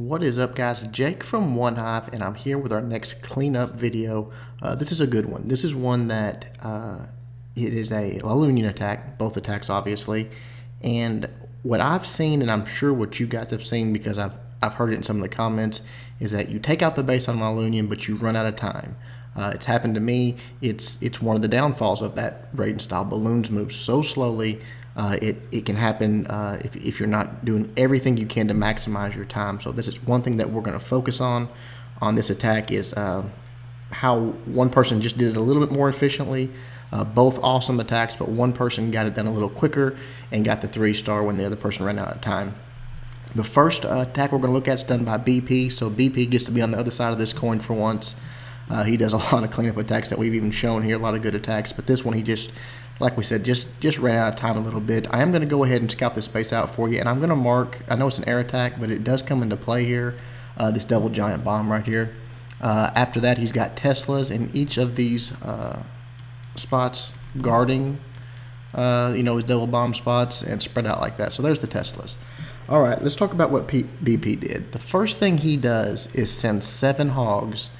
What is up, guys? Jake from One Hive, and I'm here with our next cleanup video. This is a good one. This is one that it is a laloonion attack, both attacks obviously, and what I've seen, and I'm sure what you guys have seen because I've heard it in some of the comments, is that you take out the base on laloonion, but you run out of time. It's happened to me. It's one of the downfalls of that raiding style. Balloons move so slowly. It can happen if you're not doing everything you can to maximize your time. So this is one thing that we're going to focus on this attack is how one person just did it a little bit more efficiently. Both awesome attacks, but one person got it done a little quicker and got the 3-star when the other person ran out of time. The first attack we're going to look at is done by BP. So BP gets to be on the other side of this coin for once. He does a lot of cleanup attacks that we've even shown here, a lot of good attacks. But this one, he just, like we said, just ran out of time a little bit. I am going to go ahead and scout this base out for you, and I'm going to mark, I know it's an air attack, but it does come into play here, this double giant bomb right here. After that, he's got Teslas in each of these spots guarding, his double bomb spots and spread out like that. So there's the Teslas. All right, let's talk about what BP did. The first thing he does is send 7 hogs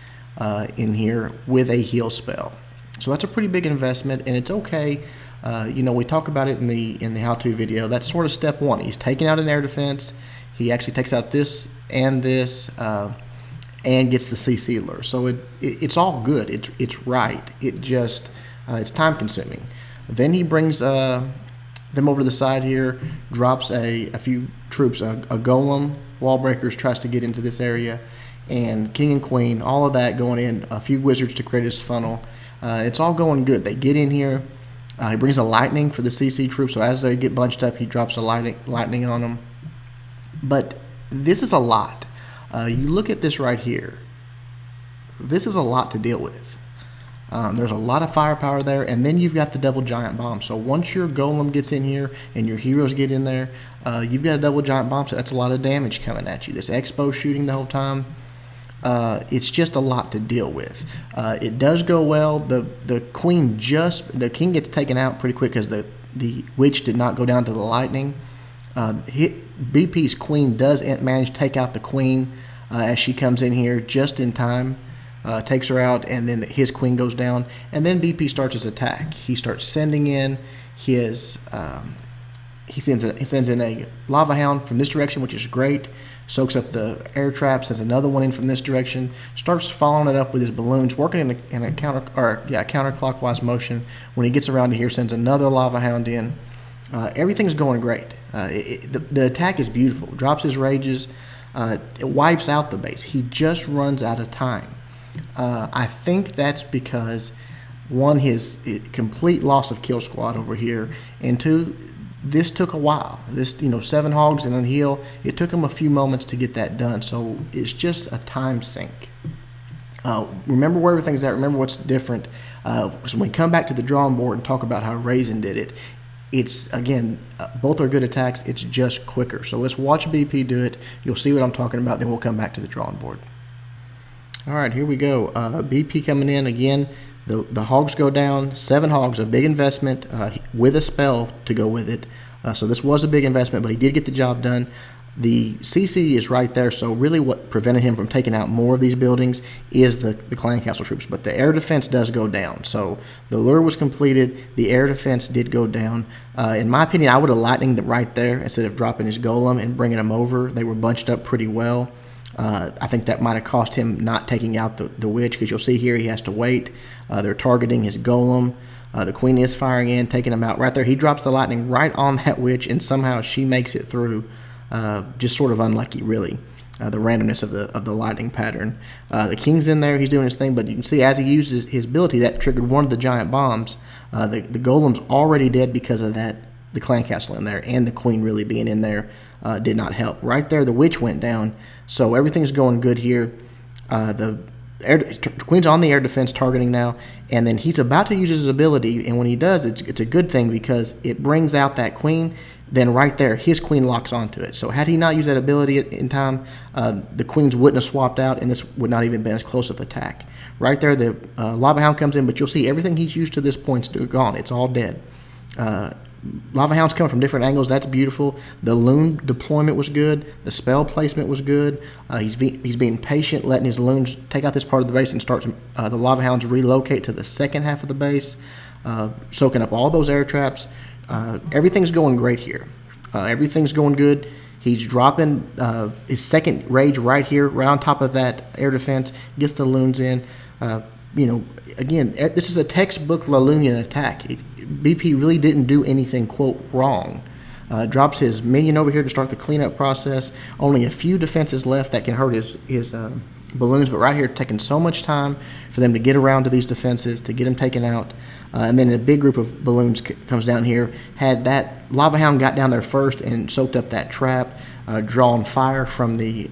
in here with a heal spell. So that's a pretty big investment, and it's okay. We talk about it in the how-to video. That's sort of step one. He's taking out an air defense. He actually takes out this and this, and gets the CC lure. So it's all good. It's right. It just it's time consuming. Then he brings them over to the side here, drops a few troops, a golem, wall breakers, tries to get into this area, and king and queen, all of that going in, a few wizards to create his funnel. It's all going good. They get in here. He brings a lightning for the CC troops, so as they get bunched up, he drops a lightning on them. But this is a lot. You look at this right here. This is a lot to deal with. There's a lot of firepower there, and then you've got the double giant bomb. So once your golem gets in here and your heroes get in there, you've got a double giant bomb, so that's a lot of damage coming at you. This expo shooting the whole time. It's just a lot to deal with. It does go well. The king gets taken out pretty quick because the witch did not go down to the lightning. BP's queen does manage to take out the queen as she comes in here just in time. Takes her out, and then his queen goes down, and then BP starts his attack. He starts sending in his he sends in a lava hound from this direction, which is great. Soaks up the air trap, sends another one in from this direction, starts following it up with his balloons, working in a counterclockwise motion. When he gets around to here, sends another lava hound in. Everything's going great. The attack is beautiful. Drops his rages. It wipes out the base. He just runs out of time. I think that's because, one, his complete loss of kill squad over here, and two, this took a while. This, 7 hogs and a heal, it took him a few moments to get that done. So it's just a time sink. Remember where everything's at. Remember what's different. So when we come back to the drawing board and talk about how Raisin did it, it's, again, both are good attacks. It's just quicker. So let's watch BP do it. You'll see what I'm talking about. Then we'll come back to the drawing board. All right, here we go. BP coming in again. The hogs go down. 7 hogs, a big investment with a spell to go with it. So this was a big investment, but he did get the job done. The CC is right there, so really what prevented him from taking out more of these buildings is the clan castle troops. But the air defense does go down. So the lure was completed. The air defense did go down. In my opinion, I would have lightninged them right there instead of dropping his golem and bringing them over. They were bunched up pretty well. I think that might have cost him not taking out the witch, because you'll see here he has to wait. They're targeting his golem. The queen is firing in, taking him out right there. He drops the lightning right on that witch, and somehow she makes it through. Just sort of unlucky, really. The randomness of the lightning pattern. The king's in there. He's doing his thing, but you can see as he uses his ability, that triggered one of the giant bombs. The golem's already dead because of that. The clan castle in there, and the queen really being in there did not help. Right there, the witch went down, so everything's going good here. The queen's on the air defense targeting now, and then he's about to use his ability, and when he does, it's a good thing because it brings out that queen. Then right there, his queen locks onto it. So had he not used that ability in time, the queens wouldn't have swapped out, and this would not even been as close of attack. Right there, the lava hound comes in, but you'll see everything he's used to this point's gone. It's all dead. Lava Hounds coming from different angles. That's beautiful. The loon deployment was good. The spell placement was good. He's being patient, letting his loons take out this part of the base and start to, the Lava Hounds relocate to the second half of the base, soaking up all those air traps. Everything's going great here. Everything's going good. He's dropping his second rage right here, right on top of that air defense, gets the loons in. Again, this is a textbook Lavaloonion attack. BP really didn't do anything, quote, wrong. Drops his minion over here to start the cleanup process. Only a few defenses left that can hurt his balloons, but right here, taking so much time for them to get around to these defenses, to get them taken out. And then a big group of balloons comes down here. Had that Lava Hound got down there first and soaked up that trap, drawn fire from the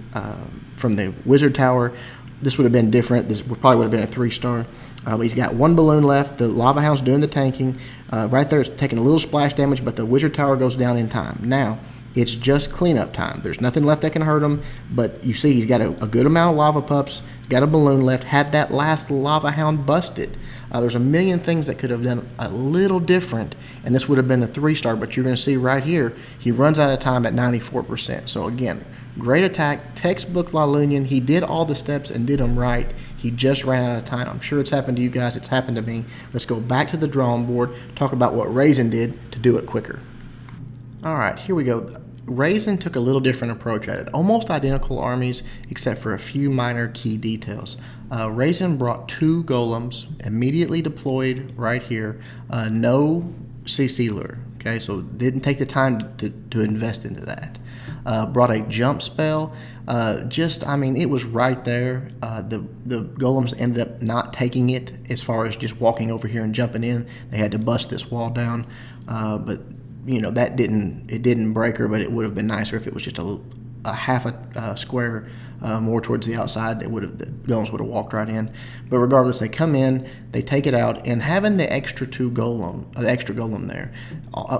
wizard tower, this would have been different. This probably would have been a 3-star. But he's got one balloon left. The Lava Hound's doing the tanking. Right there, it's taking a little splash damage, but the wizard tower goes down in time. Now, it's just cleanup time. There's nothing left that can hurt him, but you see he's got a good amount of lava pups. He's got a balloon left. Had that last Lava Hound busted, there's a million things that could have done a little different, and this would have been the 3-star, but you're going to see right here, he runs out of time at 94%. So again, great attack, textbook Lavaloonion. He did all the steps and did them right. He just ran out of time. I'm sure it's happened to you guys. It's happened to me. Let's go back to the drawing board, talk about what Raisin did to do it quicker. All right, here we go. Raisin took a little different approach at it. Almost identical armies, except for a few minor key details. Raisin brought 2 golems, immediately deployed right here. No CC lure, okay? So didn't take the time to invest into that. Brought a jump spell. It was right there. The golems ended up not taking it as far as just walking over here and jumping in. They had to bust this wall down, but that didn't break her, but it would have been nicer if it was just a half a square more towards the outside. The golems would have walked right in. But regardless, they come in, they take it out, and having the extra golem there.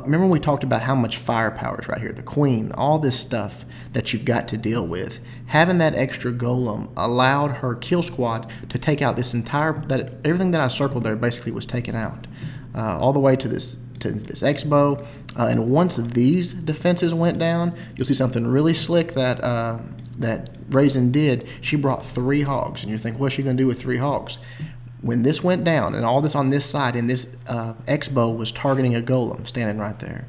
Remember we talked about how much firepower is right here, the queen, all this stuff that you've got to deal with. Having that extra golem allowed her kill squad to take out everything that I circled there basically was taken out, all the way to this X-bow, and once these defenses went down, you'll see something really slick that Raisin did. She brought 3 hogs, and you think, what's she going to do with 3 hogs? When this went down, and all this on this side, and this X-bow was targeting a golem standing right there,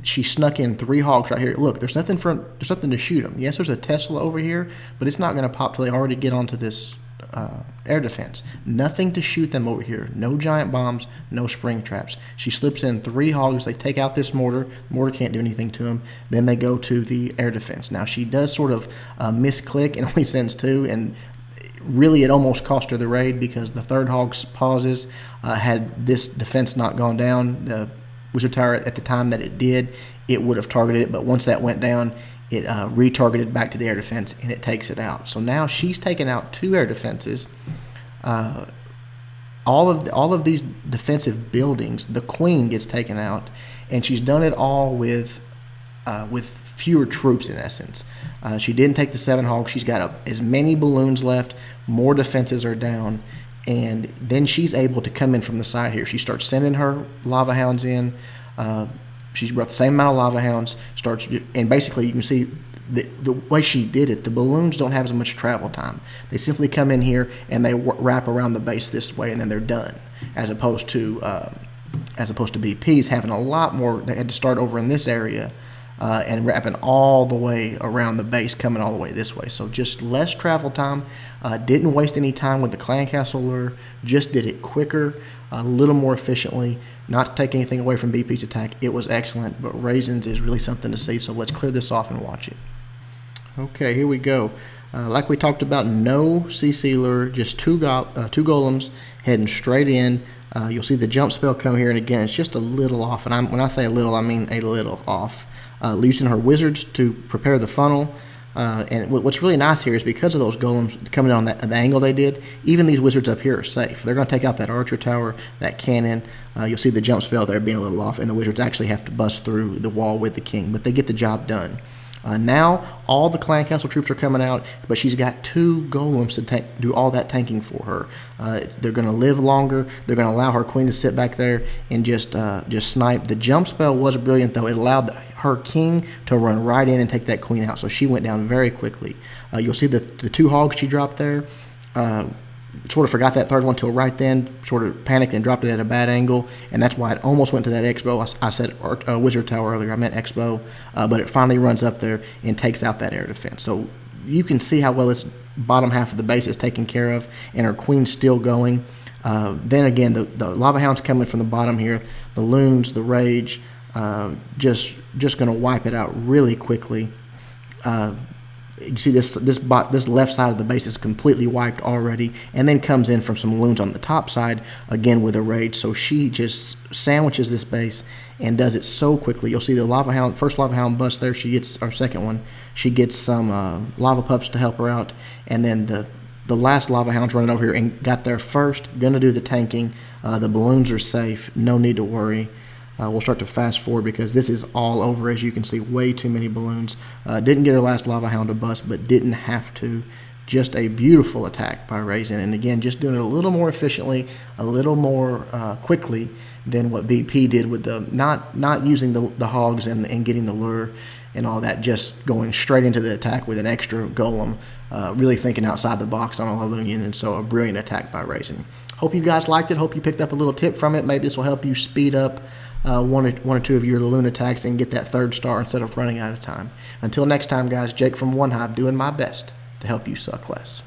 she snuck in 3 hogs right here. Look, there's nothing to shoot them. Yes, there's a Tesla over here, but it's not going to pop till they already get onto this air defense. Nothing to shoot them over here. No giant bombs, no spring traps. She slips in 3 hogs. They take out this mortar. The mortar can't do anything to them. Then they go to the air defense. Now, she does sort of misclick and only sends 2, and really it almost cost her the raid because the 3rd hog pauses. Had this defense not gone down, the wizard tower at the time that it did, it would have targeted it, but once that went down, it retargeted back to the air defense, and it takes it out. So now she's taken out 2 air defenses. All of these defensive buildings, the queen gets taken out, and she's done it all with fewer troops in essence. She didn't take the 7 hogs. She's got as many balloons left. More defenses are down, and then she's able to come in from the side here. She starts sending her Lava Hounds in. She's brought the same amount of Lava Hounds, and basically you can see the way she did it, the balloons don't have as much travel time. They simply come in here and they wrap around the base this way, and then they're done, as opposed to BP's having a lot more. They had to start over in this area and wrapping all the way around the base, coming all the way this way. So just less travel time. Didn't waste any time with the clan castle lure. Just did it quicker, a little more efficiently. Not to take anything away from BP's attack, it was excellent, but Raisin's is really something to see, so let's clear this off and watch it. Okay, here we go. Like we talked about, no CC lure, just two golems heading straight in. You'll see the jump spell come here, and again, it's just a little off, and when I say a little, I mean a little off. Using her wizards to prepare the funnel. And what's really nice here is because of those golems coming on the angle they did, even these wizards up here are safe. They're going to take out that archer tower, that cannon. You'll see the jump spell there being a little off, and the wizards actually have to bust through the wall with the king, but they get the job done. Now all the clan castle troops are coming out, but she's got 2 golems to do all that tanking for her. They're going to live longer. They're going to allow her queen to sit back there and just snipe. The jump spell was brilliant, though. It allowed her king to run right in and take that queen out, so she went down very quickly. You'll see the 2 hogs she dropped there. Sort of forgot that third one till right then, sort of panicked and dropped it at a bad angle, and that's why it almost went to that X-bow. I said wizard tower earlier, I meant X-bow, but it finally runs up there and takes out that air defense. So you can see how well this bottom half of the base is taken care of, and her queen's still going. Then again, the lava hound's coming from the bottom here, the loons, the rage, just going to wipe it out really quickly. You see this left side of the base is completely wiped already, and then comes in from some loons on the top side, again with a rage. So she just sandwiches this base and does it so quickly. You'll see the first lava hound bust there. She gets, our second one, she gets some lava pups to help her out, and then the last lava hound's running over here and got there first, gonna do the tanking. The balloons are safe, no need to worry. We'll start to fast forward because this is all over. As you can see, way too many balloons. Didn't get her last lava hound to bust, but didn't have to. Just a beautiful attack by Raisin, and again, just doing it a little more efficiently, a little more quickly than what BP did with the not using the hogs and getting the lure and all that, just going straight into the attack with an extra golem, really thinking outside the box on a Lavaloonion, and so a brilliant attack by Raisin. Hope you guys liked it. Hope you picked up a little tip from it. Maybe this will help you speed up one or two of your Laloon attacks and get that 3rd star instead of running out of time. Until next time, guys, Jake from One Hive doing my best to help you suck less.